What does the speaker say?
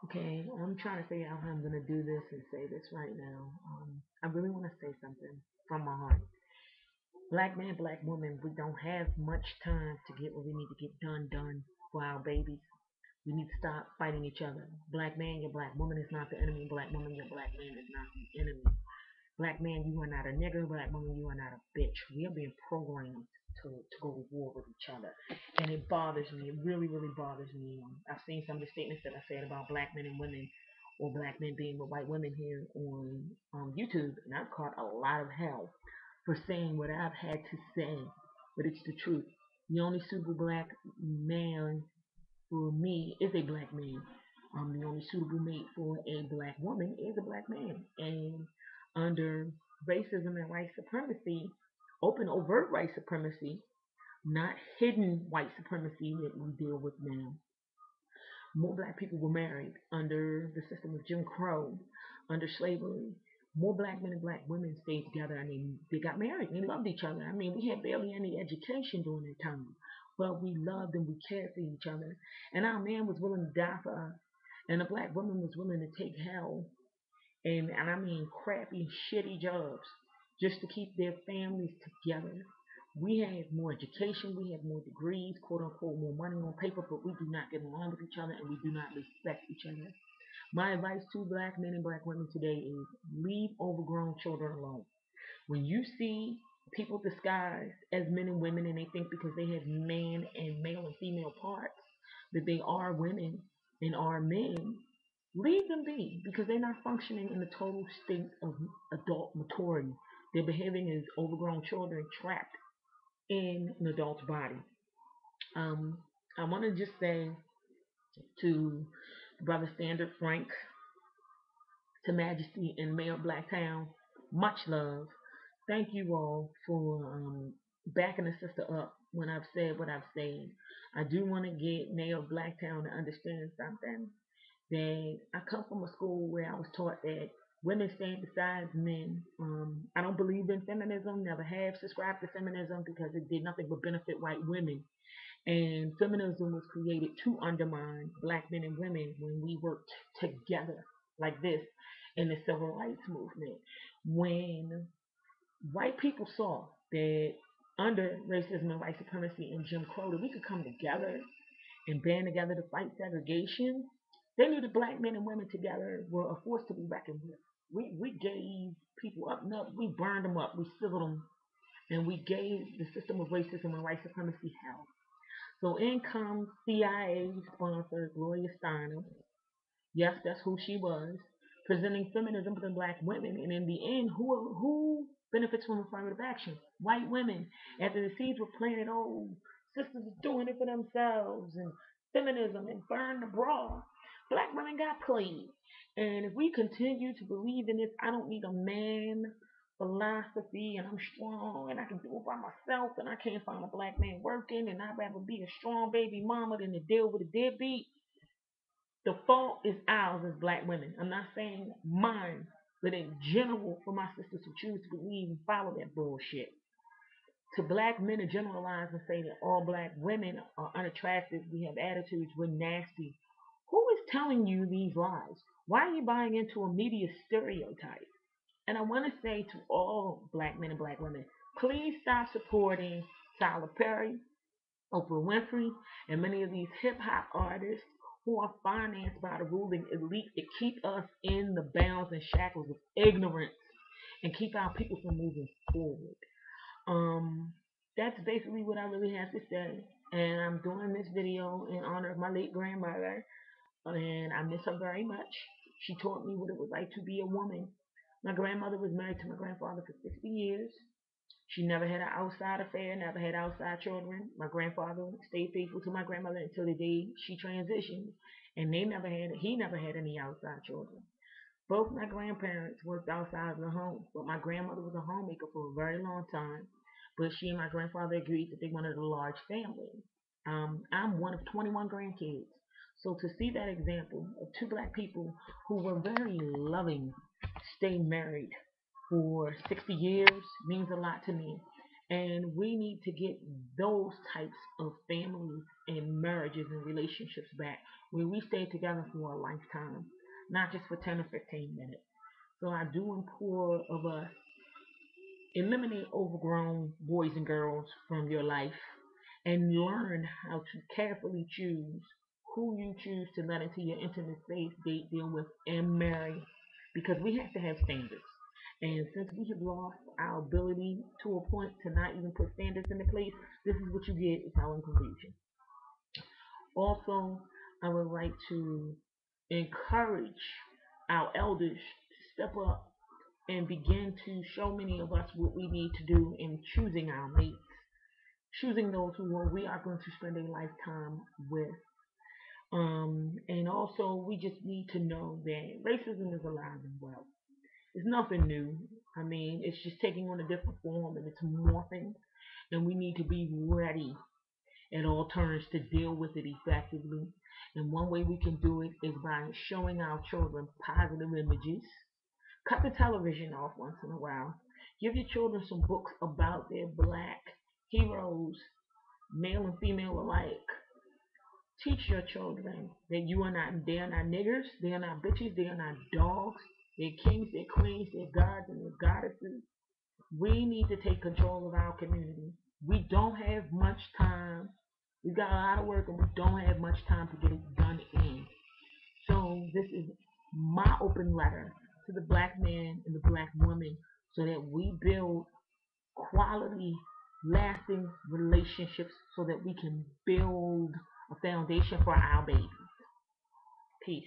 Okay, I'm trying to figure out how I'm gonna do this and say this right now. I really want to say something from my heart. Black man, black woman, we don't have much time to get what we need to get done for our babies. We need to stop fighting each other. Black man, your black woman is not the enemy. Black woman, your black man is not the enemy. Black man, you are not a nigger. Black woman, you are not a bitch. We are being programmed to go to war with each other. And it bothers me. It really, really bothers me. I've seen some of the statements that I said about black men and women or black men being with white women here on YouTube. And I've caught a lot of hell for saying what I've had to say. But it's the truth. The only suitable black man for me is a black man. The only suitable mate for a black woman is a black man. And under racism and white supremacy, open overt white supremacy, not hidden white supremacy that we deal with now, more black people were married under the system of Jim Crow, under slavery. More black men and black women stayed together. I mean, they got married and they loved each other. I mean, we had barely any education during that time, but we loved and we cared for each other. And our man was willing to die for us, and the black woman was willing to take hell and I mean crappy, shitty jobs just to keep their families together. We have more education, we have more degrees, quote unquote, more money on paper, but we do not get along with each other and we do not respect each other. My advice to black men and black women today is leave overgrown children alone. When you see people disguised as men and women and they think because they have man and male and female parts that they are women and are men, leave them be because they're not functioning in the total state of adult maturity. They're behaving as overgrown children trapped in an adult's body. Um, I want to just say to Brother Standard Frank, to Majesty and Mayor Blacktown, much love. Thank you all for backing the sister up when I've said what I've said. I do want to get Mayor Blacktown to understand something. That I come from a school where I was taught that women stand beside men. I don't believe in feminism, never have subscribed to feminism because it did nothing but benefit white women. And feminism was created to undermine black men and women when we worked together like this in the civil rights movement. When white people saw that under racism and white supremacy and Jim Crow that we could come together and band together to fight segregation, they knew that black men and women together were a force to be reckoned with. We gave people up and up, we burned them up, we civiled them, and we gave the system of racism and white supremacy hell. So in comes CIA sponsor Gloria Steinem. Yes, that's who she was, presenting feminism to black women. And in the end, who benefits from affirmative action? White women. After the seeds were planted, oh, sisters are doing it for themselves and feminism and burn the bra. Black women got played. And if we continue to believe in this, I don't need a man philosophy and I'm strong and I can do it by myself and I can't find a black man working and I'd rather be a strong baby mama than to deal with a deadbeat. The fault is ours as black women. I'm not saying mine, but in general for my sisters who choose to believe and follow that bullshit. To black men to generalize and say that all black women are unattractive, we have attitudes, we're nasty. Who is telling you these lies? Why are you buying into a media stereotype? And I want to say to all black men and black women, please stop supporting Tyler Perry, Oprah Winfrey, and many of these hip hop artists who are financed by the ruling elite to keep us in the bounds and shackles of ignorance and keep our people from moving forward. Um, that's basically what I really have to say. And I'm doing this video in honor of my late grandmother, and I miss her very much. She taught me what it was like to be a woman. My grandmother was married to my grandfather for 60 years. She never had an outside affair, never had outside children. My grandfather stayed faithful to my grandmother until the day she transitioned, and he never had any outside children. Both my grandparents worked outside of the home, but my grandmother was a homemaker for a very long time. But she and my grandfather agreed that they wanted a large family. I'm one of 21 grandkids. So to see that example of two black people who were very loving stay married for 60 years means a lot to me. And we need to get those types of families and marriages and relationships back where we stay together for a lifetime, not just for 10 or 15 minutes. So I do implore of us, eliminate overgrown boys and girls from your life and learn how to carefully choose who you choose to let into your intimate space, date, deal with, and marry. Because we have to have standards. And since we have lost our ability to a point to not even put standards into place, this is what you get is our confusion. Also, I would like to encourage our elders to step up and begin to show many of us what we need to do in choosing our mates, choosing those who we are going to spend a lifetime with. And also, we just need to know that racism is alive and well. It's nothing new. I mean, it's just taking on a different form and it's morphing, and we need to be ready at all turns to deal with it effectively. And one way we can do it is by showing our children positive images. Cut the television off once in a while. Give your children some books about their black heroes, male and female alike. Teach your children that they are not niggers, they are not bitches, they are not dogs. They're kings, they're queens, they're gods, and they're goddesses. We need to take control of our community. We don't have much time. We got a lot of work, and we don't have much time to get it done in. So this is my open letter to the black man and the black woman so that we build quality, lasting relationships so that we can build a foundation for our babies. Peace.